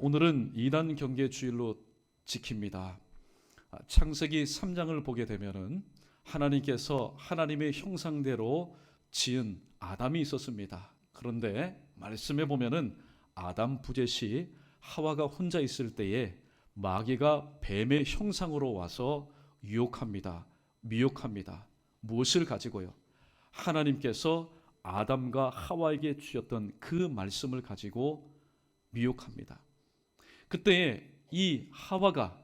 오늘은 이단 경계 주일로 지킵니다. 창세기 3장을 보게 되면은 하나님께서 하나님의 형상대로 지은 아담이 있었습니다. 그런데 말씀에 보면은 아담 부재시 하와가 혼자 있을 때에 마귀가 뱀의 형상으로 와서 유혹합니다. 미혹합니다. 무엇을 가지고요? 하나님께서 아담과 하와에게 주셨던 그 말씀을 가지고 미혹합니다. 그때 이 하와가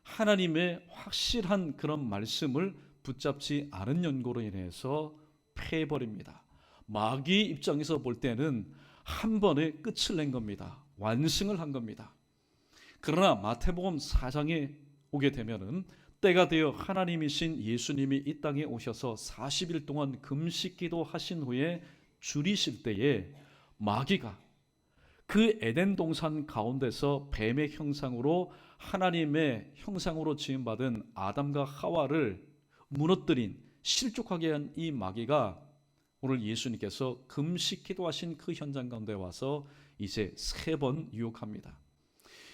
하나님의 확실한 그런 말씀을 붙잡지 않은 연고로 인해서 패해버립니다. 마귀 입장에서 볼 때는 한 번에 끝을 낸 겁니다. 완승을 한 겁니다. 그러나 마태복음 4장에 오게 되면은 때가 되어 하나님이신 예수님이 이 땅에 오셔서 40일 동안 금식기도 하신 후에 줄이실 때에 마귀가 그 에덴 동산 가운데서 뱀의 형상으로 하나님의 형상으로 지음받은 아담과 하와를 무너뜨린 실족하게 한 이 마귀가 오늘 예수님께서 금식 기도하신 그 현장 가운데 와서 이제 3번 유혹합니다.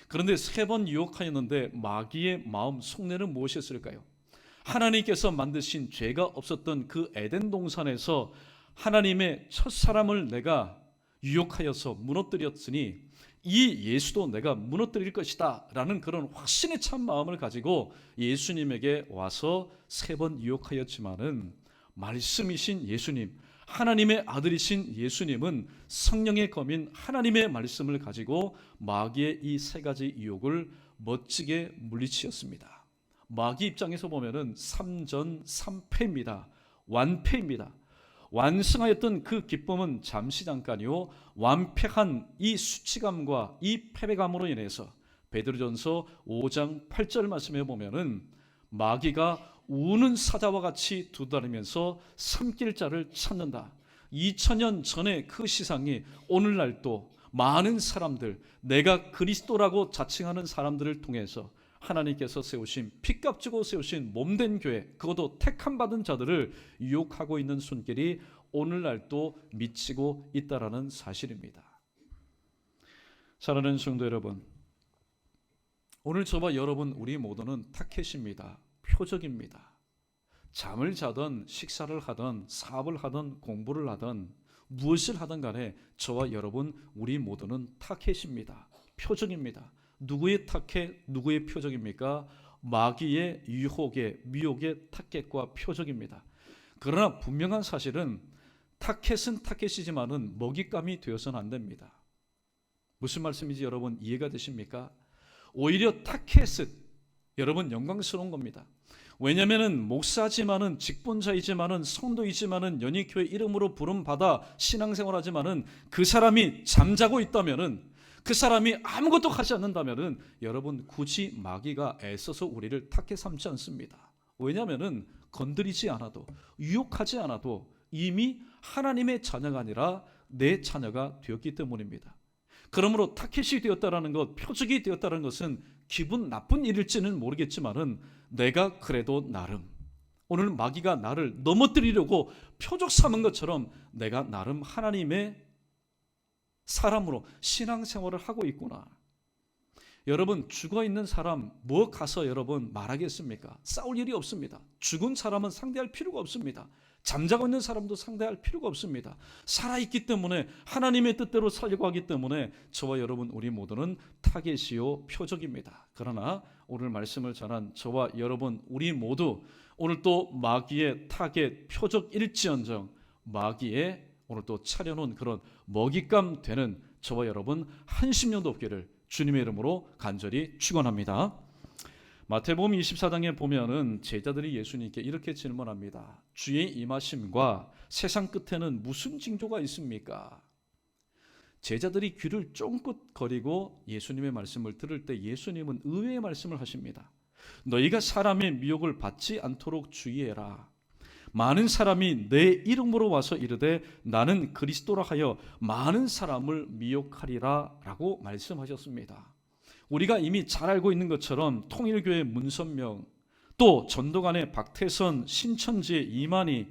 그런데 3번 유혹하였는데 마귀의 마음 속내는 무엇이었을까요? 하나님께서 만드신 죄가 없었던 그 에덴 동산에서 하나님의 첫사람을 내가 유혹하여서 무너뜨렸으니 이 예수도 내가 무너뜨릴 것이다 라는 그런 확신에 찬 마음을 가지고 예수님에게 와서 3번 유혹하였지만은 말씀이신 예수님, 하나님의 아들이신 예수님은 성령의 검인 하나님의 말씀을 가지고 마귀의 이 3가지 유혹을 멋지게 물리치었습니다. 마귀 입장에서 보면은 3전 3패입니다. 완패입니다. 완승하였던 그 기쁨은 잠시 잠깐이요, 완패한 이 수치감과 이 패배감으로 인해서 베드로전서 5장 8절 말씀에 보면은 마귀가 우는 사자와 같이 두드리면서 삼킬 자를 찾는다. 2000년 전의 그 시상이 오늘날도 많은 사람들, 내가 그리스도라고 자칭하는 사람들을 통해서 하나님께서 세우신, 피값 주고 세우신 몸된 교회, 그것도 택함 받은 자들을 유혹하고 있는 손길이 오늘날도 미치고 있다라는 사실입니다. 사랑하는 성도 여러분, 오늘 저와 여러분 우리 모두는 타켓입니다. 표적입니다. 잠을 자든 식사를 하든 사업을 하든 공부를 하든 무엇을 하든 간에 저와 여러분 우리 모두는 타켓입니다. 표적입니다. 누구의 타켓, 누구의 표적입니까? 마귀의 유혹의, 미혹의 타켓과 표적입니다. 그러나 분명한 사실은 타켓은 타켓이지만은 먹잇감이 되어서는 안 됩니다. 무슨 말씀인지 여러분 이해가 되십니까? 오히려 타켓은 여러분 영광스러운 겁니다. 왜냐하면 목사지만은 직분자이지만은 성도이지만은 연희교회 이름으로 부름받아 신앙생활하지만은 그 사람이 잠자고 있다면은, 그 사람이 아무것도 하지 않는다면은 여러분 굳이 마귀가 애써서 우리를 타켓 삼지 않습니다. 왜냐하면은 건드리지 않아도, 유혹하지 않아도 이미 하나님의 자녀가 아니라 내 자녀가 되었기 때문입니다. 그러므로 타켓이 되었다라는 것, 표적이 되었다는 것은 기분 나쁜 일일지는 모르겠지만은 내가 그래도 나름, 오늘 마귀가 나를 넘어뜨리려고 표적 삼은 것처럼 내가 나름 하나님의 사람으로 신앙생활을 하고 있구나. 여러분 죽어있는 사람 뭐 가서 여러분 말하겠습니까? 싸울 일이 없습니다. 죽은 사람은 상대할 필요가 없습니다. 잠자고 있는 사람도 상대할 필요가 없습니다. 살아있기 때문에 하나님의 뜻대로 살려고 하기 때문에 저와 여러분 우리 모두는 타겟이요 표적입니다. 그러나 오늘 말씀을 전한 저와 여러분 우리 모두 오늘 또 마귀의 타겟 표적일지언정 마귀의 오늘 또 차려놓은 그런 먹잇감 되는 저와 여러분 한심령도 없기를 주님의 이름으로 간절히 축원합니다. 마태복음 24장에 보면은 제자들이 예수님께 이렇게 질문합니다. 주의 임하심과 세상 끝에는 무슨 징조가 있습니까? 제자들이 귀를 쫑긋 거리고 예수님의 말씀을 들을 때 예수님은 의외의 말씀을 하십니다. 너희가 사람의 미혹을 받지 않도록 주의해라. 많은 사람이 내 이름으로 와서 이르되 나는 그리스도라 하여 많은 사람을 미혹하리라 라고 말씀하셨습니다. 우리가 이미 잘 알고 있는 것처럼 통일교회 문선명, 또 전도관의 박태선, 신천지의 이만희,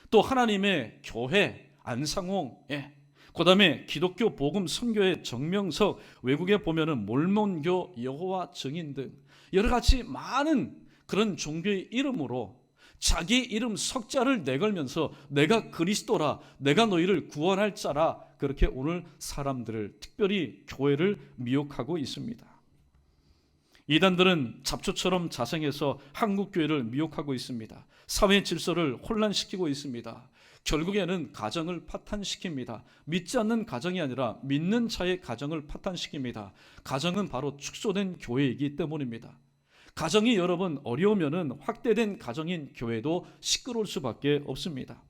또 하나님의 교회 안상홍, 그 다음에 기독교 복음 선교의 정명석, 외국에 보면은 몰몬교, 여호와 증인 등 여러 가지 많은 그런 종교의 이름으로 자기 이름 석자를 내걸면서 내가 그리스도라, 내가 너희를 구원할 자라, 그렇게 오늘 사람들을, 특별히 교회를 미혹하고 있습니다. 이단들은 잡초처럼 자생해서 한국 교회를 미혹하고 있습니다. 사회 질서를 혼란시키고 있습니다. 결국에는 가정을 파탄시킵니다. 믿지 않는 가정이 아니라 믿는 자의 가정을 파탄시킵니다. 가정은 바로 축소된 교회이기 때문입니다. 가정이 여러분 어려우면은 확대된 가정인 교회도 시끄러울 수밖에 없습니다.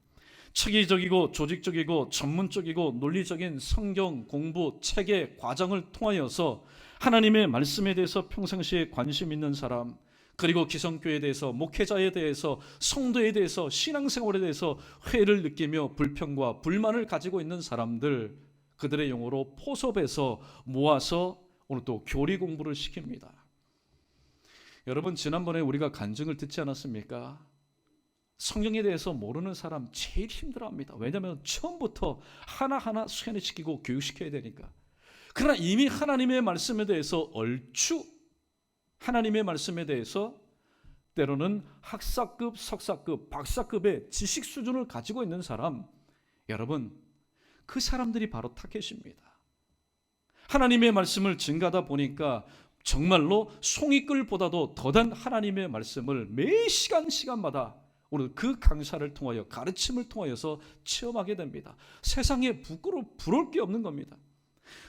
체계적이고 조직적이고 전문적이고 논리적인 성경 공부, 체계, 과정을 통하여서 하나님의 말씀에 대해서 평상시에 관심 있는 사람, 그리고 기성교회에 대해서, 목회자에 대해서, 성도에 대해서, 신앙생활에 대해서 회의를 느끼며 불평과 불만을 가지고 있는 사람들, 그들의 용어로 포섭해서 모아서 오늘 또 교리 공부를 시킵니다. 여러분, 지난번에 우리가 간증을 듣지 않았습니까? 성경에 대해서 모르는 사람 제일 힘들어합니다. 왜냐하면 처음부터 하나하나 수련시키고 교육시켜야 되니까. 그러나 이미 하나님의 말씀에 대해서 얼추 하나님의 말씀에 대해서 때로는 학사급, 석사급, 박사급의 지식 수준을 가지고 있는 사람, 여러분, 그 사람들이 바로 타겟입니다. 하나님의 말씀을 증가하다 보니까 정말로 송이끌보다도 더단 하나님의 말씀을 매 시간마다 오늘 그 강사를 통하여, 가르침을 통하여서 체험하게 됩니다. 세상에 부러울 게 없는 겁니다.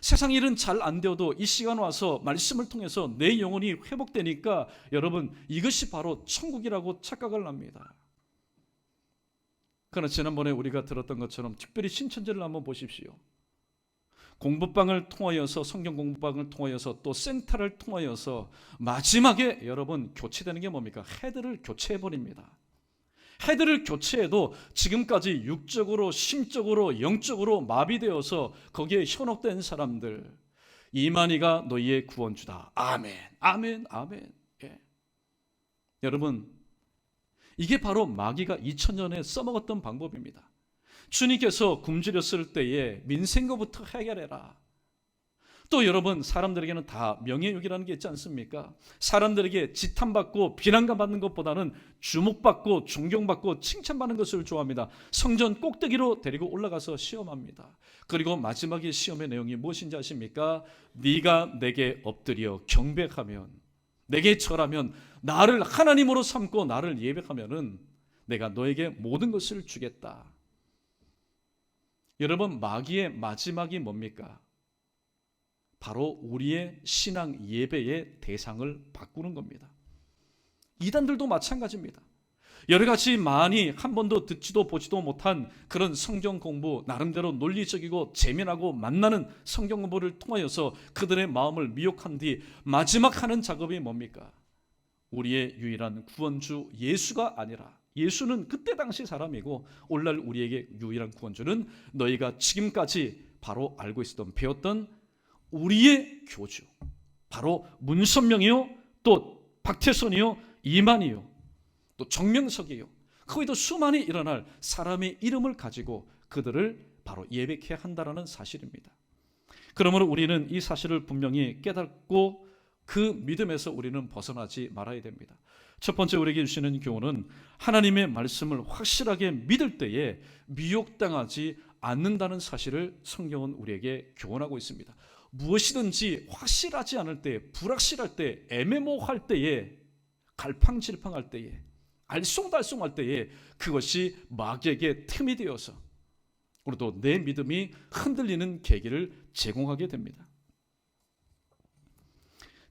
세상 일은 잘 안 되어도 이 시간 와서 말씀을 통해서 내 영혼이 회복되니까 여러분, 이것이 바로 천국이라고 착각을 합니다. 그러나 지난번에 우리가 들었던 것처럼 특별히 신천지를 한번 보십시오. 공부방을 통하여서, 성경 공부방을 통하여서, 또 센터를 통하여서 마지막에 여러분 교체되는 게 뭡니까? 헤드를 교체해버립니다. 헤드를 교체해도 지금까지 육적으로, 심적으로, 영적으로 마비되어서 거기에 현혹된 사람들, 이만희가 너희의 구원주다. 아멘, 아멘, 아멘. 예. 여러분, 이게 바로 마귀가 2000년에 써먹었던 방법입니다. 주님께서 굶주렸을 때에 민생거부터 해결해라. 또 여러분, 사람들에게는 다 명예욕이라는 게 있지 않습니까? 사람들에게 지탄받고 비난받는 것보다는 주목받고 존경받고 칭찬받는 것을 좋아합니다. 성전 꼭대기로 데리고 올라가서 시험합니다. 그리고 마지막에 시험의 내용이 무엇인지 아십니까? 네가 내게 엎드려 경배하면, 내게 절하면, 나를 하나님으로 삼고 나를 예배하면은 내가 너에게 모든 것을 주겠다. 여러분, 마귀의 마지막이 뭡니까? 바로 우리의 신앙 예배의 대상을 바꾸는 겁니다. 이단들도 마찬가지입니다. 여러 가지 많이 한 번도 듣지도 보지도 못한 그런 성경 공부, 나름대로 논리적이고 재미나고 만나는 성경 공부를 통하여서 그들의 마음을 미혹한 뒤 마지막 하는 작업이 뭡니까? 우리의 유일한 구원주 예수가 아니라, 예수는 그때 당시 사람이고 오늘날 우리에게 유일한 구원주는 너희가 지금까지 바로 알고 있었던, 배웠던 우리의 교주, 바로 문선명이요, 또 박태선이요, 이만희요, 또 정명석이요, 거기도 수많이 일어날 사람의 이름을 가지고 그들을 바로 예배해야 한다는 사실입니다. 그러므로 우리는 이 사실을 분명히 깨닫고 그 믿음에서 우리는 벗어나지 말아야 됩니다. 첫 번째 우리에게 주시는 교훈은 하나님의 말씀을 확실하게 믿을 때에 미혹당하지 않는다는 사실을 성경은 우리에게 교훈하고 있습니다. 무엇이든지 확실하지 않을 때, 불확실할 때, 애매모호할 때에, 갈팡질팡할 때에, 알쏭달쏭할 때에 그것이 마귀에게 틈이 되어서 우리도 내 믿음이 흔들리는 계기를 제공하게 됩니다.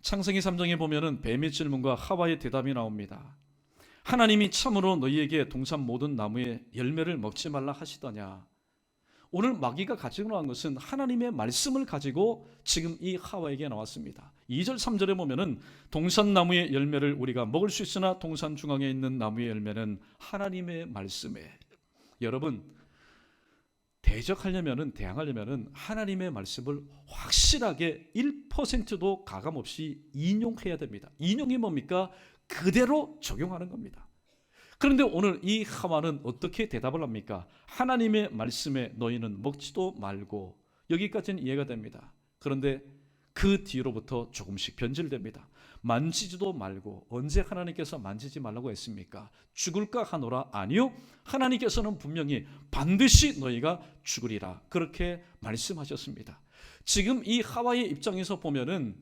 창세기 3장에 보면은 뱀의 질문과 하와의 대답이 나옵니다. 하나님이 참으로 너희에게 동산 모든 나무의 열매를 먹지 말라 하시더냐? 오늘 마귀가 가지고 나온 것은 하나님의 말씀을 가지고 지금 이 하와에게 나왔습니다. 2절 3절에 보면은 동산나무의 열매를 우리가 먹을 수 있으나 동산 중앙에 있는 나무의 열매는 하나님의 말씀에. 여러분, 대항하려면은 하나님의 말씀을 확실하게 1%도 가감없이 인용해야 됩니다. 인용이 뭡니까? 그대로 적용하는 겁니다. 그런데 오늘 이 하와는 어떻게 대답을 합니까? 하나님의 말씀에 너희는 먹지도 말고, 여기까지는 이해가 됩니다. 그런데 그 뒤로부터 조금씩 변질됩니다. 만지지도 말고. 언제 하나님께서 만지지 말라고 했습니까? 죽을까 하노라? 아니요, 하나님께서는 분명히 반드시 너희가 죽으리라 그렇게 말씀하셨습니다. 지금 이 하와의 입장에서 보면은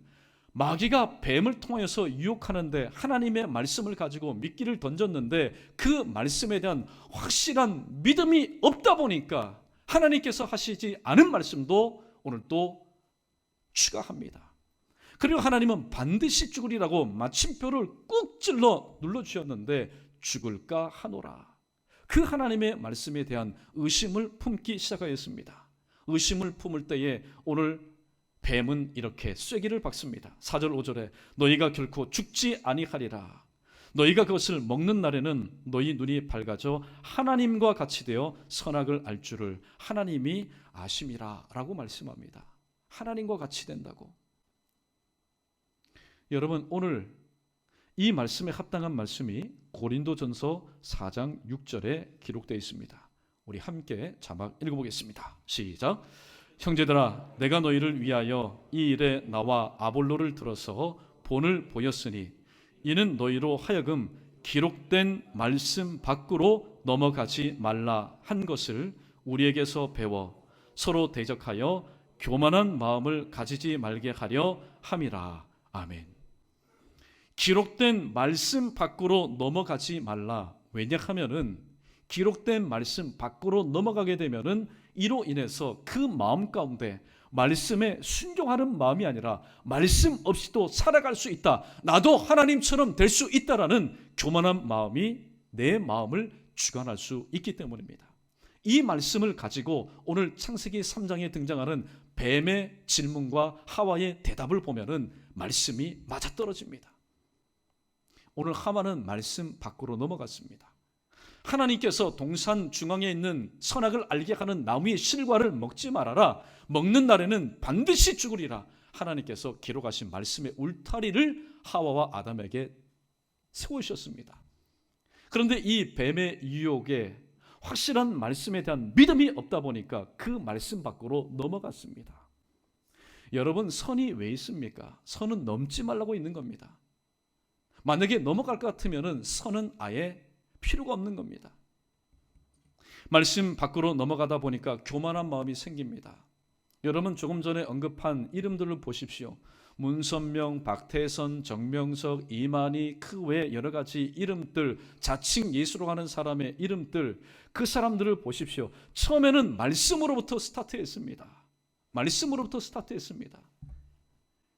마귀가 뱀을 통해서 유혹하는데 하나님의 말씀을 가지고 미끼를 던졌는데 그 말씀에 대한 확실한 믿음이 없다 보니까 하나님께서 하시지 않은 말씀도 오늘 또 추가합니다. 그리고 하나님은 반드시 죽으리라고 마침표를 꾹 찔러 눌러주셨는데 죽을까 하노라. 그 하나님의 말씀에 대한 의심을 품기 시작하였습니다. 의심을 품을 때에 오늘 뱀은 이렇게 쐐기를 박습니다. 4절 5절에 너희가 결코 죽지 아니하리라. 너희가 그것을 먹는 날에는 너희 눈이 밝아져 하나님과 같이 되어 선악을 알 줄을 하나님이 아심이라 라고 말씀합니다. 하나님과 같이 된다고. 여러분, 오늘 이 말씀에 합당한 말씀이 고린도전서 4장 6절에 기록되어 있습니다. 우리 함께 자막 읽어보겠습니다. 시작. 형제들아, 내가 너희를 위하여 이 일에 나와 아볼로를 들어서 본을 보였으니 이는 너희로 하여금 기록된 말씀 밖으로 넘어가지 말라 한 것을 우리에게서 배워 서로 대적하여 교만한 마음을 가지지 말게 하려 함이라. 아멘. 기록된 말씀 밖으로 넘어가지 말라. 왜냐하면은 기록된 말씀 밖으로 넘어가게 되면은 이로 인해서 그 마음 가운데 말씀에 순종하는 마음이 아니라 말씀 없이도 살아갈 수 있다, 나도 하나님처럼 될 수 있다라는 교만한 마음이 내 마음을 주관할 수 있기 때문입니다. 이 말씀을 가지고 오늘 창세기 3장에 등장하는 뱀의 질문과 하와의 대답을 보면은 말씀이 맞아떨어집니다. 오늘 하와는 말씀 밖으로 넘어갔습니다. 하나님께서 동산 중앙에 있는 선악을 알게 하는 나무의 실과를 먹지 말아라, 먹는 날에는 반드시 죽으리라, 하나님께서 기록하신 말씀의 울타리를 하와와 아담에게 세우셨습니다. 그런데 이 뱀의 유혹에 확실한 말씀에 대한 믿음이 없다 보니까 그 말씀 밖으로 넘어갔습니다. 여러분, 선이 왜 있습니까? 선은 넘지 말라고 있는 겁니다. 만약에 넘어갈 것 같으면 선은 아예 필요가 없는 겁니다. 말씀 밖으로 넘어가다 보니까 교만한 마음이 생깁니다. 여러분, 조금 전에 언급한 이름들을 보십시오. 문선명, 박태선, 정명석, 이만희, 그 외 여러 가지 이름들, 자칭 예수로 하는 사람의 이름들, 그 사람들을 보십시오. 처음에는 말씀으로부터 스타트했습니다. 말씀으로부터 스타트했습니다.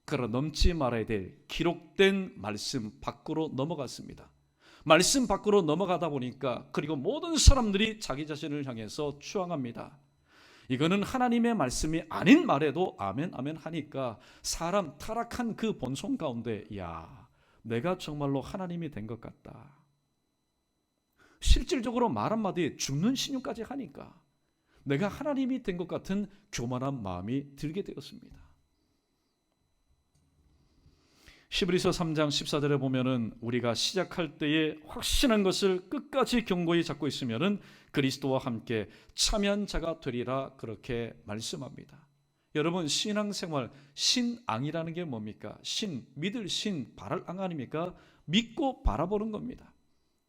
그러나 넘지 말아야 될 기록된 말씀 밖으로 넘어갔습니다. 말씀 밖으로 넘어가다 보니까 그리고 모든 사람들이 자기 자신을 향해서 추앙합니다. 이거는 하나님의 말씀이 아닌 말에도 아멘 아멘 하니까 사람 타락한 그 본성 가운데, 야, 내가 정말로 하나님이 된 것 같다. 실질적으로 말 한마디에 죽는 신용까지 하니까 내가 하나님이 된 것 같은 교만한 마음이 들게 되었습니다. 히브리서 3장 14절에 보면은 우리가 시작할 때에 확신한 것을 끝까지 견고히 잡고 있으면은 그리스도와 함께 참여한 자가 되리라 그렇게 말씀합니다. 여러분, 신앙생활, 신앙이라는 게 뭡니까? 믿을 바랄 앙 아닙니까? 믿고 바라보는 겁니다.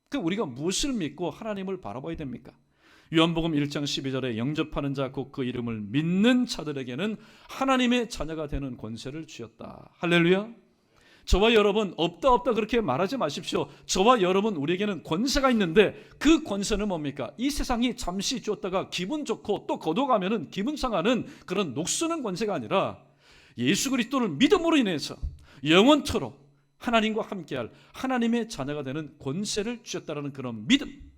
그 우리가 무엇을 믿고 하나님을 바라봐야 됩니까? 요한복음 1장 12절에 영접하는 자 곧 그 이름을 믿는 자들에게는 하나님의 자녀가 되는 권세를 주셨다. 할렐루야. 저와 여러분, 없다 그렇게 말하지 마십시오. 저와 여러분, 우리에게는 권세가 있는데 그 권세는 뭡니까? 이 세상이 잠시 주었다가 기분 좋고 또 거둬가면은 기분 상하는 그런 녹쓰는 권세가 아니라 예수 그리스도를 믿음으로 인해서 영원토록 하나님과 함께할 하나님의 자녀가 되는 권세를 주셨다는 그런 믿음.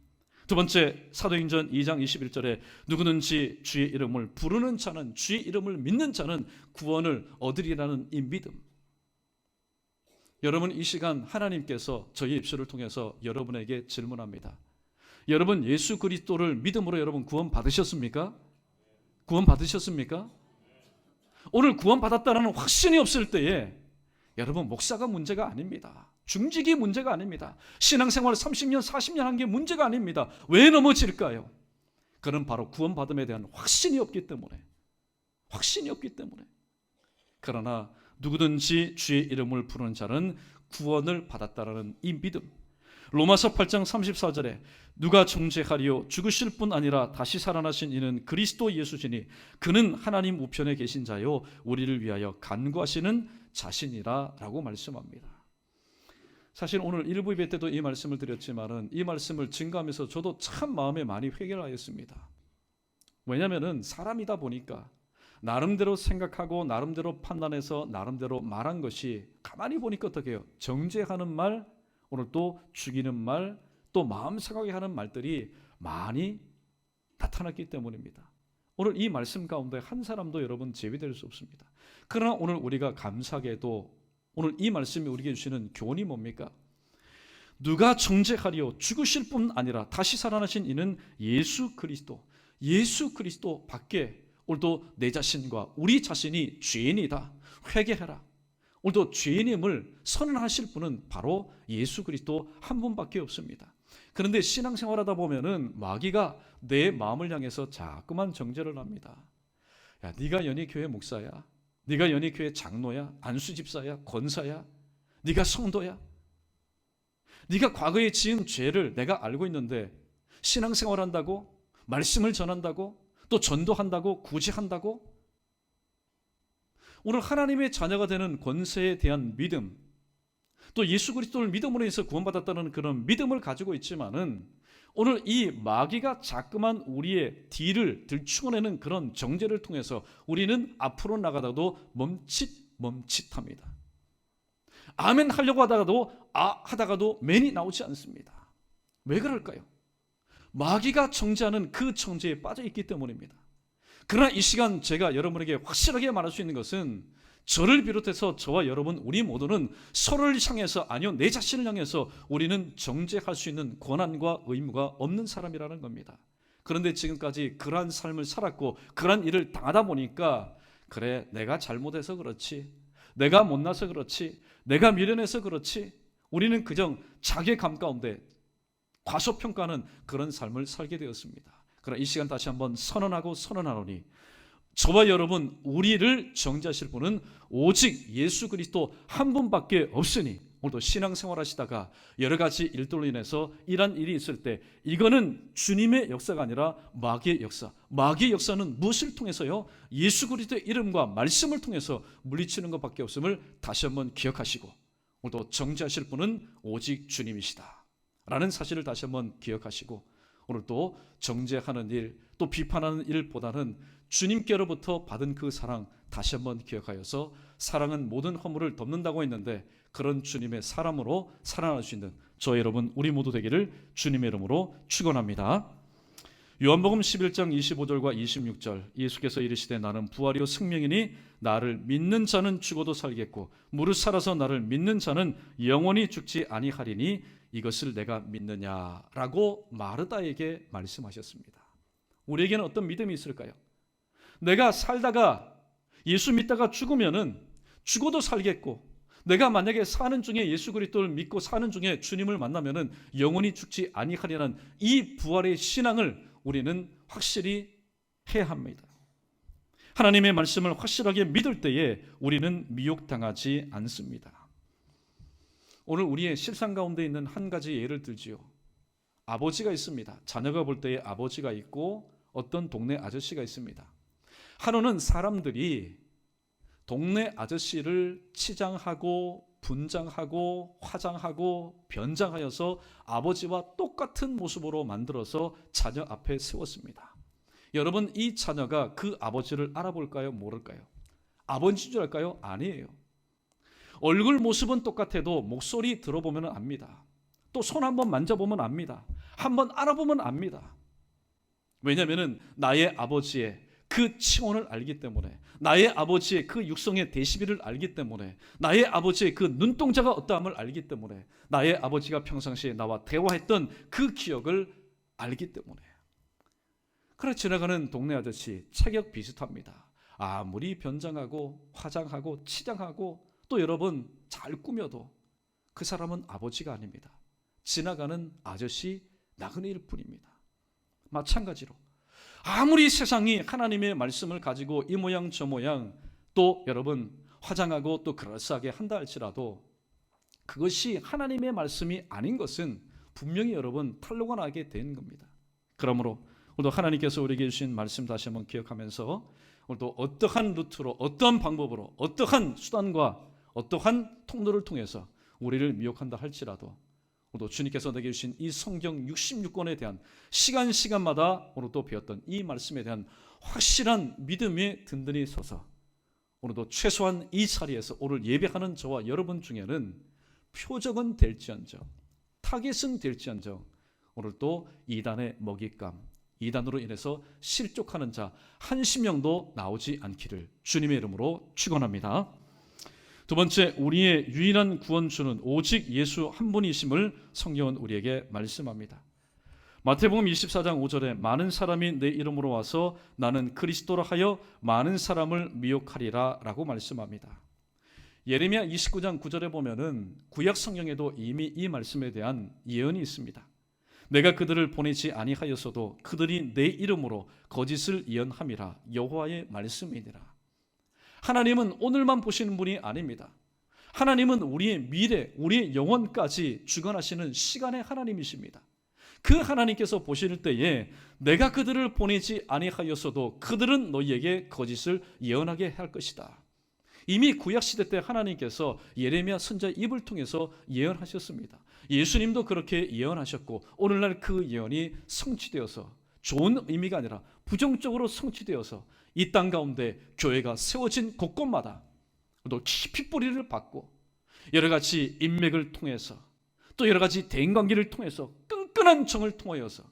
두 번째, 사도행전 2장 21절에 누구든지 주의 이름을 부르는 자는, 주의 이름을 믿는 자는 구원을 얻으리라는 이 믿음. 여러분, 이 시간 하나님께서 저희 입술을 통해서 여러분에게 질문합니다. 여러분, 예수 그리스도를 믿음으로 여러분 구원 받으셨습니까? 구원 받으셨습니까? 오늘 구원 받았다는 확신이 없을 때에 여러분, 목사가 문제가 아닙니다. 중직이 문제가 아닙니다. 신앙생활 30년, 40년 한 게 문제가 아닙니다. 왜 넘어질까요? 그는 바로 구원받음에 대한 확신이 없기 때문에. 그러나 누구든지 주의 이름을 부르는 자는 구원을 받았다라는 이 믿음. 로마서 8장 34절에 누가 정죄하리요 죽으실 뿐 아니라 다시 살아나신 이는 그리스도 예수시니 그는 하나님 우편에 계신 자요 우리를 위하여 간구하시는 자신이라 라고 말씀합니다. 사실 오늘 일부 예배 때도 이 말씀을 드렸지만은 이 말씀을 증거하면서 저도 참 마음에 많이 회개하였습니다. 왜냐하면 사람이다 보니까 나름대로 생각하고 나름대로 판단해서 나름대로 말한 것이 가만히 보니까 어떻게 해요? 정죄하는 말, 오늘 또 죽이는 말, 또 마음 상하게 하는 말들이 많이 나타났기 때문입니다. 오늘 이 말씀 가운데 한 사람도 여러분 제외될 수 없습니다. 그러나 오늘 우리가 감사하게도 오늘 이 말씀이 우리에게 주시는 교훈이 뭡니까? 누가 정죄하리요 죽으실 뿐 아니라 다시 살아나신 이는 예수 그리스도 밖에 오늘도 내 자신과 우리 자신이 죄인이다. 회개해라. 오늘도 죄인임을 선언하실 분은 바로 예수 그리스도 한 분밖에 없습니다. 그런데 신앙생활하다 보면은 마귀가 내 마음을 향해서 자꾸만 정죄를 합니다. 야, 네가 연희교회 목사야? 네가 연희교회 장로야? 안수집사야? 권사야? 네가 성도야? 네가 과거에 지은 죄를 내가 알고 있는데 신앙생활한다고? 말씀을 전한다고? 또 전도한다고? 구제한다고? 오늘 하나님의 자녀가 되는 권세에 대한 믿음, 또 예수 그리스도를 믿음으로 해서 구원받았다는 그런 믿음을 가지고 있지만은 오늘 이 마귀가 자꾸만 우리의 뒤를 들추어내는 그런 정죄를 통해서 우리는 앞으로 나가다도 멈칫합니다. 아멘 하려고 하다가도 맨이 나오지 않습니다. 왜 그럴까요? 마귀가 정죄하는 그 정죄에 빠져 있기 때문입니다. 그러나 이 시간 제가 여러분에게 확실하게 말할 수 있는 것은 저를 비롯해서 저와 여러분 우리 모두는 서로를 향해서 아니요 내 자신을 향해서 우리는 정죄할 수 있는 권한과 의무가 없는 사람이라는 겁니다. 그런데 지금까지 그러한 삶을 살았고 그러한 일을 당하다 보니까 그래 내가 잘못해서 그렇지, 내가 못나서 그렇지, 내가 미련해서 그렇지, 우리는 그저 자괴감 가운데 과소평가하는 그런 삶을 살게 되었습니다. 그러나 이 시간 다시 한번 선언하노니 저와 여러분 우리를 정죄하실 분은 오직 예수 그리스도 한 분밖에 없으니 오늘도 신앙생활 하시다가 여러 가지 일들로 인해서 이런 일이 있을 때 이거는 주님의 역사가 아니라 마귀의 역사. 마귀의 역사는 무엇을 통해서요? 예수 그리스도의 이름과 말씀을 통해서 물리치는 것밖에 없음을 다시 한번 기억하시고 오늘도 정죄하실 분은 오직 주님이시다 라는 사실을 다시 한번 기억하시고 오늘 또 정죄하는 일, 또 비판하는 일보다는 주님께로부터 받은 그 사랑 다시 한번 기억하여서 사랑은 모든 허물을 덮는다고 했는데 그런 주님의 사람으로 살아날 수 있는 저 여러분 우리 모두 되기를 주님의 이름으로 축원합니다. 요한복음 11장 25절과 26절 예수께서 이르시되 나는 부활이요 생명이니 나를 믿는 자는 죽어도 살겠고 무릇 살아서 나를 믿는 자는 영원히 죽지 아니하리니 이것을 내가 믿느냐라고 마르다에게 말씀하셨습니다. 우리에게는 어떤 믿음이 있을까요? 내가 살다가 예수 믿다가 죽으면은 죽어도 살겠고 내가 만약에 사는 중에 예수 그리스도를 믿고 사는 중에 주님을 만나면은 영원히 죽지 아니하리라는 이 부활의 신앙을 우리는 확실히 해야 합니다. 하나님의 말씀을 확실하게 믿을 때에 우리는 미혹당하지 않습니다. 오늘 우리의 실상 가운데 있는 한 가지 예를 들지요. 아버지가 있습니다. 자녀가 볼 때에 아버지가 있고 어떤 동네 아저씨가 있습니다. 한우는 사람들이 동네 아저씨를 치장하고 분장하고 화장하고 변장하여서 아버지와 똑같은 모습으로 만들어서 자녀 앞에 세웠습니다. 여러분 이 자녀가 그 아버지를 알아볼까요? 모를까요? 아버지인 줄 알까요? 아니에요. 얼굴 모습은 똑같아도 목소리 들어보면 압니다. 또 손 한번 만져보면 압니다. 한번 알아보면 압니다. 왜냐하면 나의 아버지의 그 치원을 알기 때문에, 나의 아버지의 그 육성의 데시벨을 알기 때문에, 나의 아버지의 그 눈동자가 어떠함을 알기 때문에, 나의 아버지가 평상시에 나와 대화했던 그 기억을 알기 때문에. 그래 지나가는 동네 아저씨 체격 비슷합니다. 아무리 변장하고 화장하고 치장하고 또 여러분 잘 꾸며도 그 사람은 아버지가 아닙니다. 지나가는 아저씨 나그네일 뿐입니다. 마찬가지로 아무리 세상이 하나님의 말씀을 가지고 이 모양 저 모양 또 여러분 화장하고 또 그럴싸하게 한다 할지라도 그것이 하나님의 말씀이 아닌 것은 분명히 여러분 탄로가 나게 된 겁니다. 그러므로 오늘도 하나님께서 우리에게 주신 말씀 다시 한번 기억하면서 오늘도 어떠한 루트로 어떠한 방법으로 어떠한 수단과 어떠한 통로를 통해서 우리를 미혹한다 할지라도 오늘도 주님께서 내게 주신 이 성경 66권에 대한 시간마다 오늘도 배웠던 이 말씀에 대한 확실한 믿음에 든든히 서서 오늘도 최소한 이 자리에서 오늘 예배하는 저와 여러분 중에는 표적은 될지언정 타겟은 될지언정 오늘도 이단의 먹잇감 이단으로 인해서 실족하는 자 한십 명도 나오지 않기를 주님의 이름으로 축원합니다. 두 번째, 우리의 유일한 구원주는 오직 예수 한 분이심을 성경은 우리에게 말씀합니다. 마태복음 24장 5절에 많은 사람이 내 이름으로 와서 나는 그리스도라 하여 많은 사람을 미혹하리라 라고 말씀합니다. 예레미야 29장 9절에 보면은 구약 성경에도 이미 이 말씀에 대한 예언이 있습니다. 내가 그들을 보내지 아니하였어도 그들이 내 이름으로 거짓을 예언함이라 여호와의 말씀이니라. 하나님은 오늘만 보시는 분이 아닙니다. 하나님은 우리의 미래, 우리의 영혼까지 주관하시는 시간의 하나님이십니다. 그 하나님께서 보실 때에 내가 그들을 보내지 아니하였어도 그들은 너희에게 거짓을 예언하게 할 것이다. 이미 구약시대 때 하나님께서 예레미야 선지자의 입을 통해서 예언하셨습니다. 예수님도 그렇게 예언하셨고 오늘날 그 예언이 성취되어서 좋은 의미가 아니라 부정적으로 성취되어서 이 땅 가운데 교회가 세워진 곳곳마다 또 깊이 뿌리를 받고 여러 가지 인맥을 통해서 또 여러 가지 대인관계를 통해서 끈끈한 정을 통하여서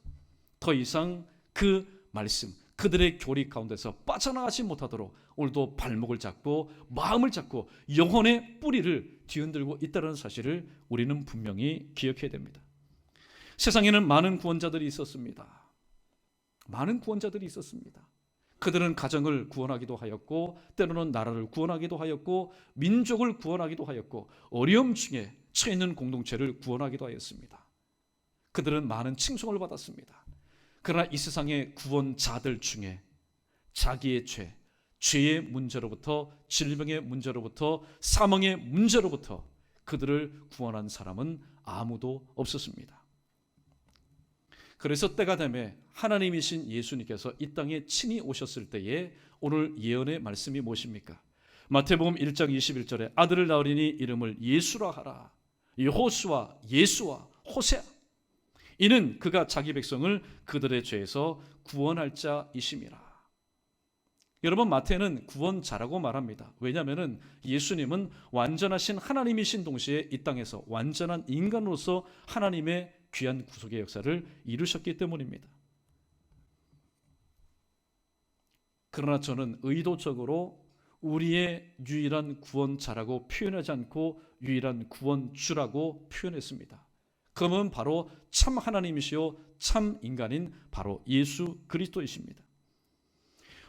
더 이상 그 말씀 그들의 교리 가운데서 빠져나가지 못하도록 오늘도 발목을 잡고 마음을 잡고 영혼의 뿌리를 뒤흔들고 있다는 사실을 우리는 분명히 기억해야 됩니다. 세상에는 많은 구원자들이 있었습니다. 많은 구원자들이 있었습니다. 그들은 가정을 구원하기도 하였고 때로는 나라를 구원하기도 하였고 민족을 구원하기도 하였고 어려움 중에 처해 있는 공동체를 구원하기도 하였습니다. 그들은 많은 칭송을 받았습니다. 그러나 이 세상의 구원자들 중에 자기의 죄의 문제로부터 질병의 문제로부터 사망의 문제로부터 그들을 구원한 사람은 아무도 없었습니다. 그래서 때가 되매 하나님이신 예수님께서 이 땅에 친히 오셨을 때에 오늘 예언의 말씀이 무엇입니까? 마태복음 1장 21절에 아들을 낳으리니 이름을 예수라 하라. 여호수아, 예수와 호세아. 이는 그가 자기 백성을 그들의 죄에서 구원할 자이심이라. 여러분, 마태는 구원자라고 말합니다. 왜냐하면 예수님은 완전하신 하나님이신 동시에 이 땅에서 완전한 인간으로서 하나님의 귀한 구속의 역사를 이루셨기 때문입니다. 그러나 저는 의도적으로 우리의 유일한 구원자라고 표현하지 않고 유일한 구원주라고 표현했습니다. 그는 바로 참 하나님이시요 참 인간인 바로 예수 그리스도이십니다.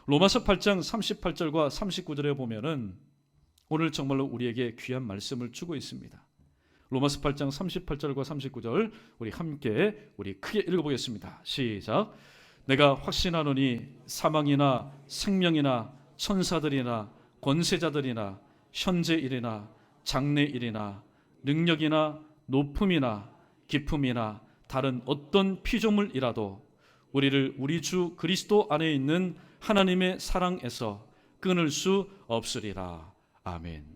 로마서 8장 38절과 39절에 보면은 오늘 정말로 우리에게 귀한 말씀을 주고 있습니다. 로마서 8장 38절과 39절 우리 크게 읽어보겠습니다. 시작. 내가 확신하노니 사망이나 생명이나 천사들이나 권세자들이나 현재일이나 장래일이나 능력이나 높음이나 깊음이나 다른 어떤 피조물이라도 우리를 우리 주 그리스도 안에 있는 하나님의 사랑에서 끊을 수 없으리라. 아멘.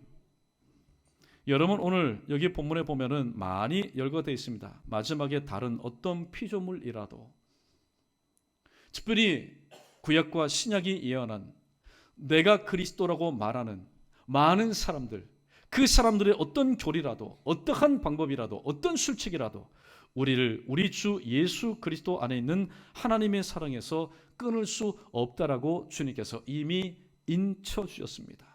여러분, 오늘 여기 본문에 보면은 많이 열거되어 있습니다. 마지막에 다른 어떤 피조물이라도, 특별히 구약과 신약이 예언한 내가 그리스도라고 말하는 많은 사람들, 그 사람들의 어떤 교리라도 어떠한 방법이라도 어떤 술책이라도 우리를 우리 주 예수 그리스도 안에 있는 하나님의 사랑에서 끊을 수 없다라고 주님께서 이미 인쳐 주셨습니다.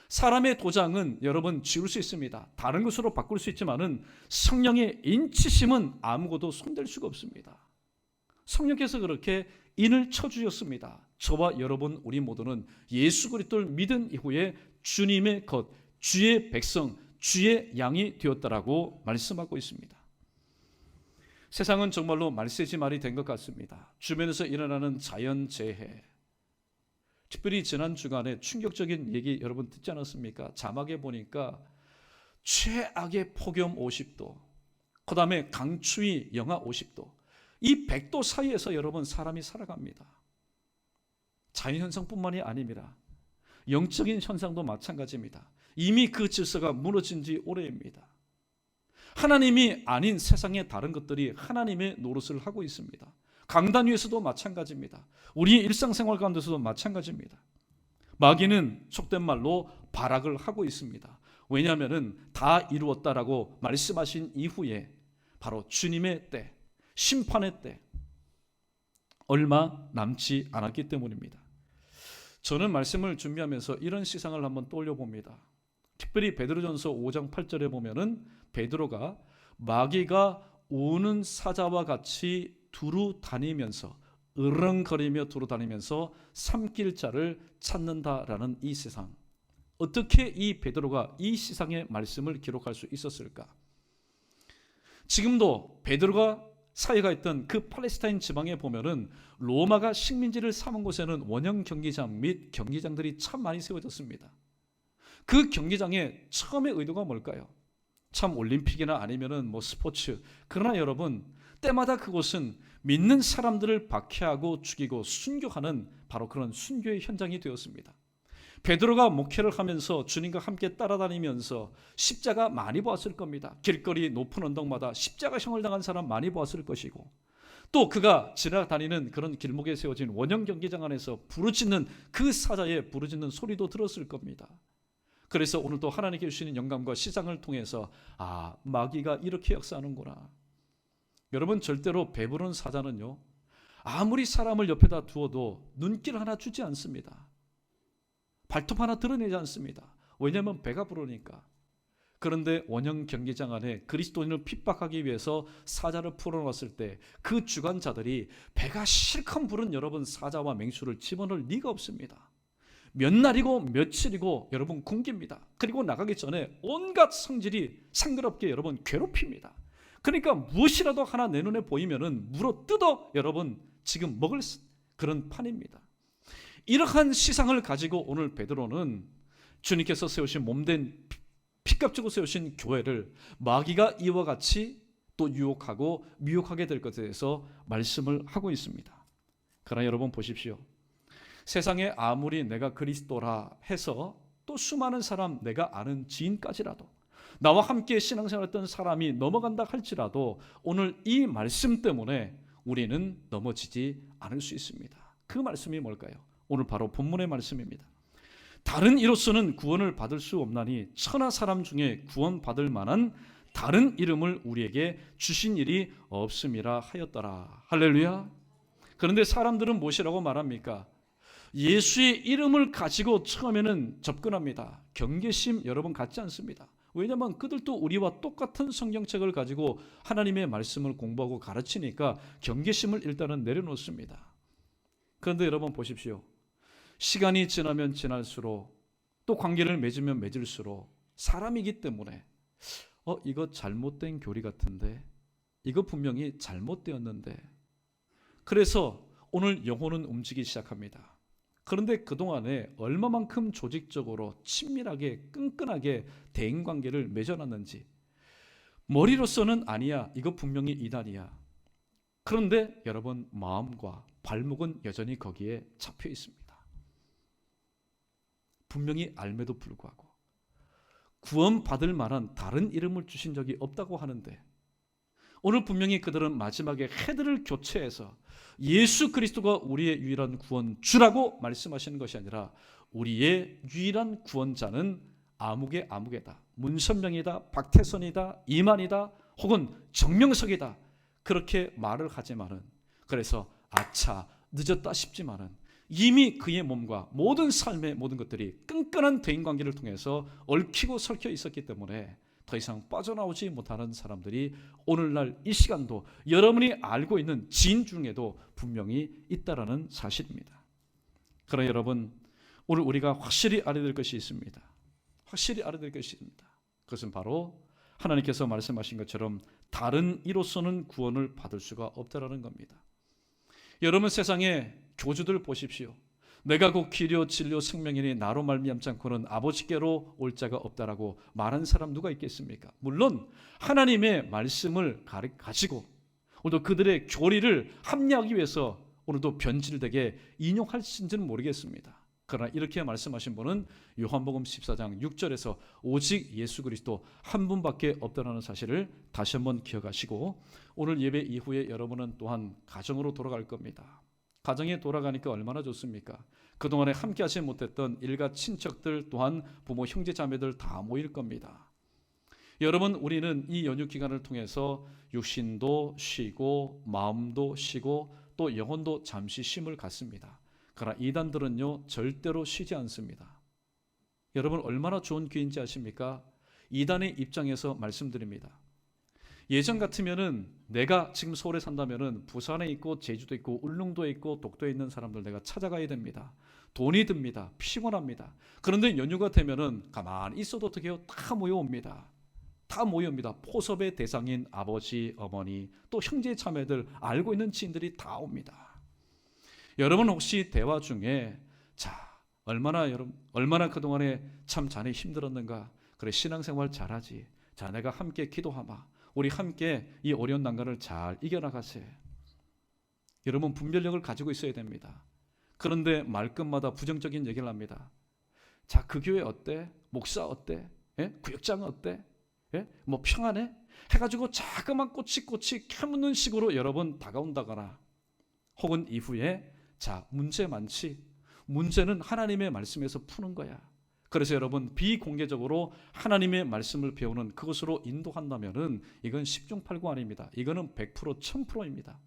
사람의 도장은 여러분 지울 수 있습니다. 다른 것으로 바꿀 수 있지만은 성령의 인치심은 아무것도 손댈 수가 없습니다. 성령께서 그렇게 인을 쳐주셨습니다. 저와 여러분 우리 모두는 예수 그리스도를 믿은 이후에 주님의 것, 주의 백성, 주의 양이 되었다라고 말씀하고 있습니다. 세상은 정말로 말세지 말이 된 것 같습니다. 주변에서 일어나는 자연재해, 특별히 지난 주간에 충격적인 얘기 여러분 듣지 않았습니까? 자막에 보니까 최악의 폭염 50도, 그 다음에 강추위 영하 50도, 이 100도 사이에서 여러분 사람이 살아갑니다. 자연현상뿐만이 아닙니다. 영적인 현상도 마찬가지입니다. 이미 그 질서가 무너진 지 오래입니다. 하나님이 아닌 세상의 다른 것들이 하나님의 노릇을 하고 있습니다. 강단 위에서도 마찬가지입니다. 우리의 일상생활 가운데서도 마찬가지입니다. 마귀는 속된 말로 발악을 하고 있습니다. 왜냐하면 다 이루었다라고 말씀하신 이후에 바로 주님의 때, 심판의 때 얼마 남지 않았기 때문입니다. 저는 말씀을 준비하면서 이런 시상을 한번 떠올려 봅니다. 특별히 베드로전서 5장 8절에 보면은 베드로가 마귀가 우는 사자와 같이 두루 다니면서 으렁거리며 두루 다니면서 삼킬 자를 찾는다라는 이 세상, 어떻게 이 베드로가 이 시상의 말씀을 기록할 수 있었을까? 지금도 베드로가 사회가 있던 그 팔레스타인 지방에 보면은 로마가 식민지를 삼은 곳에는 원형 경기장 및 경기장들이 참 많이 세워졌습니다. 그 경기장의 처음의 의도가 뭘까요? 참 올림픽이나 아니면은 스포츠. 그러나 여러분, 때마다 그곳은 믿는 사람들을 박해하고 죽이고 순교하는 바로 그런 순교의 현장이 되었습니다. 베드로가 목회를 하면서 주님과 함께 따라다니면서 십자가 많이 보았을 겁니다. 길거리 높은 언덕마다 십자가형을 당한 사람 많이 보았을 것이고, 또 그가 지나다니는 그런 길목에 세워진 원형 경기장 안에서 부르짖는 그 사자의 부르짖는 소리도 들었을 겁니다. 그래서 오늘도 하나님께 주시는 영감과 시상을 통해서 마귀가 이렇게 역사하는구나. 여러분, 절대로 배부른 사자는요, 아무리 사람을 옆에다 두어도 눈길 하나 주지 않습니다. 발톱 하나 드러내지 않습니다. 왜냐하면 배가 부르니까. 그런데 원형 경기장 안에 그리스도인을 핍박하기 위해서 사자를 풀어놨을 때 그 주관자들이 배가 실컷 부른 여러분 사자와 맹수를 집어넣을 리가 없습니다. 몇 날이고 며칠이고 여러분 굶깁니다. 그리고 나가기 전에 온갖 성질이 상그럽게 여러분 괴롭힙니다. 그러니까 무엇이라도 하나 내 눈에 보이면은 물어 뜯어 여러분 지금 먹을 그런 판입니다. 이러한 시상을 가지고 오늘 베드로는 주님께서 세우신 몸된 피값 주고 세우신 교회를 마귀가 이와 같이 또 유혹하고 미혹하게 될 것에 대해서 말씀을 하고 있습니다. 그러나 여러분 보십시오. 세상에 아무리 내가 그리스도라 해서 또 수많은 사람, 내가 아는 지인까지라도 나와 함께 신앙생활했던 사람이 넘어간다 할지라도 오늘 이 말씀 때문에 우리는 넘어지지 않을 수 있습니다. 그 말씀이 뭘까요? 오늘 바로 본문의 말씀입니다. 다른 이로서는 구원을 받을 수 없나니 천하 사람 중에 구원받을 만한 다른 이름을 우리에게 주신 일이 없음이라 하였더라. 할렐루야. 그런데 사람들은 무엇이라고 말합니까? 예수의 이름을 가지고 처음에는 접근합니다. 경계심 여러분 갖지 않습니다. 왜냐하면 그들도 우리와 똑같은 성경책을 가지고 하나님의 말씀을 공부하고 가르치니까 경계심을 일단은 내려놓습니다. 그런데 여러분 보십시오. 시간이 지나면 지날수록 또 관계를 맺으면 맺을수록 사람이기 때문에 이거 잘못된 교리 같은데, 이거 분명히 잘못되었는데, 그래서 오늘 영혼은 움직이기 시작합니다. 그런데 그동안에 얼마만큼 조직적으로 친밀하게 끈끈하게 대인관계를 맺어놨는지, 머리로서는 아니야, 이거 분명히 이단이야. 그런데 여러분 마음과 발목은 여전히 거기에 잡혀 있습니다. 분명히 알매도 불구하고 구원받을 만한 다른 이름을 주신 적이 없다고 하는데, 오늘 분명히 그들은 마지막에 헤드를 교체해서 예수 그리스도가 우리의 유일한 구원주라고 말씀하시는 것이 아니라 우리의 유일한 구원자는 아무개 아무개다, 문선명이다, 박태선이다, 이만이다, 혹은 정명석이다, 그렇게 말을 하지만은, 그래서 아차 늦었다 싶지만은 이미 그의 몸과 모든 삶의 모든 것들이 끈끈한 대인관계를 통해서 얽히고 설켜 있었기 때문에 더 이상 빠져나오지 못하는 사람들이 오늘날 이 시간도 여러분이 알고 있는 지인 중에도 분명히 있다라는 사실입니다. 그러나 여러분, 오늘 우리가 확실히 알아야 될 것이 있습니다. 확실히 알아야 될 것이 있습니다. 그것은 바로 하나님께서 말씀하신 것처럼 다른 이로서는 구원을 받을 수가 없다라는 겁니다. 여러분, 세상에 교주들 보십시오. 내가 곧 길이요 진리요 생명이니 나로 말미암지 않고는 아버지께로 올 자가 없다라고 말하는 사람 누가 있겠습니까? 물론 하나님의 말씀을 가지고 오늘도 그들의 교리를 합리하기 위해서 오늘도 변질되게 인용하신지는 모르겠습니다. 그러나 이렇게 말씀하신 분은 요한복음 14장 6절에서 오직 예수 그리스도 한 분밖에 없다는 사실을 다시 한번 기억하시고, 오늘 예배 이후에 여러분은 또한 가정으로 돌아갈 겁니다. 가정에 돌아가니까 얼마나 좋습니까? 그동안에 함께 하지 못했던 일가 친척들 또한 부모 형제 자매들 다 모일 겁니다. 여러분, 우리는 이 연휴 기간을 통해서 육신도 쉬고 마음도 쉬고 또 영혼도 잠시 쉼을 갖습니다. 그러나 이단들은요 절대로 쉬지 않습니다. 여러분, 얼마나 좋은 기회인지 아십니까? 이단의 입장에서 말씀드립니다. 예전 같으면은 내가 지금 서울에 산다면은 부산에 있고 제주도 있고 울릉도에 있고 독도에 있는 사람들 내가 찾아가야 됩니다. 돈이 듭니다. 피곤합니다. 그런데 연휴가 되면은 가만히 있어도 어떻게 해요? 다 모여옵니다. 다 모여옵니다. 포섭의 대상인 아버지, 어머니, 또 형제 자매들, 알고 있는 지인들이 다 옵니다. 여러분, 혹시 대화 중에 얼마나 그동안에 참 자네 힘들었는가? 그래, 신앙생활 잘하지. 자, 내가 함께 기도하마. 우리 함께 이 어려운 난관을 잘 이겨나가세. 여러분, 분별력을 가지고 있어야 됩니다. 그런데 말끝마다 부정적인 얘기를 합니다. 자, 그 교회 어때? 목사 어때? 구역장은 어때? 뭐 평안해? 해가지고 자그만 꼬치꼬치 캐묻는 식으로 여러분 다가온다거나, 혹은 이후에 자, 문제 많지? 문제는 하나님의 말씀에서 푸는 거야. 그래서 여러분, 비공개적으로 하나님의 말씀을 배우는 그것으로 인도한다면은 이건 10중 8구 아닙니다. 이거는 100% 1000%입니다.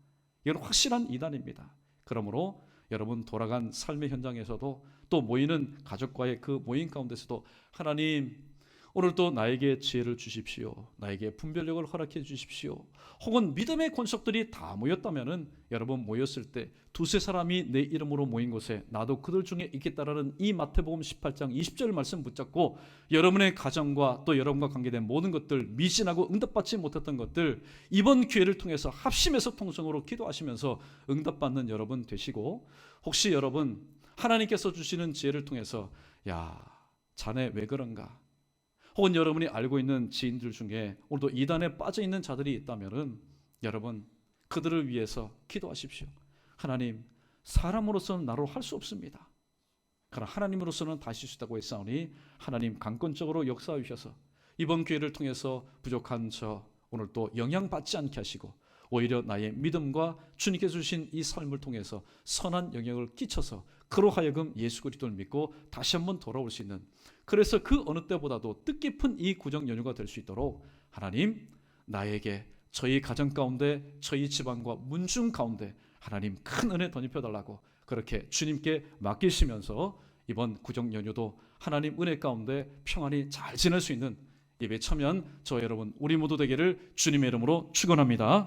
이건 확실한 이단입니다. 그러므로 여러분, 돌아간 삶의 현장에서도 또 모이는 가족과의 그 모임 가운데서도 하나님, 오늘도 나에게 지혜를 주십시오. 나에게 분별력을 허락해 주십시오. 혹은 믿음의 권속들이 다 모였다면은 여러분, 모였을 때 두세 사람이 내 이름으로 모인 곳에 나도 그들 중에 있겠다라는 이 마태복음 18장 20절 말씀 붙잡고 여러분의 가정과 또 여러분과 관계된 모든 것들, 미진하고 응답받지 못했던 것들, 이번 기회를 통해서 합심해서 통성으로 기도하시면서 응답받는 여러분 되시고, 혹시 여러분 하나님께서 주시는 지혜를 통해서 야, 자네 왜 그런가? 혹은 여러분이 알고 있는 지인들 중에 오늘도 이단에 빠져 있는 자들이 있다면은 여러분, 그들을 위해서 기도하십시오. 하나님, 사람으로서는 나로 할 수 없습니다. 그러나 하나님으로서는 다 하실 수 있다고 했사오니 하나님 강권적으로 역사해 주셔서 이번 기회를 통해서 부족한 저 오늘 또 영향받지 않게 하시고, 오히려 나의 믿음과 주님께서 주신 이 삶을 통해서 선한 영향을 끼쳐서 그로 하여금 예수 그리스도를 믿고 다시 한번 돌아올 수 있는, 그래서 그 어느 때보다도 뜻깊은 이 구정 연휴가 될 수 있도록 하나님, 나에게 저희 가정 가운데, 저희 집안과 문중 가운데 하나님 큰 은혜 덧입혀달라고 그렇게 주님께 맡기시면서 이번 구정 연휴도 하나님 은혜 가운데 평안히 잘 지낼 수 있는 예배 참여한 저 여러분 우리 모두 되기를 주님의 이름으로 축원합니다.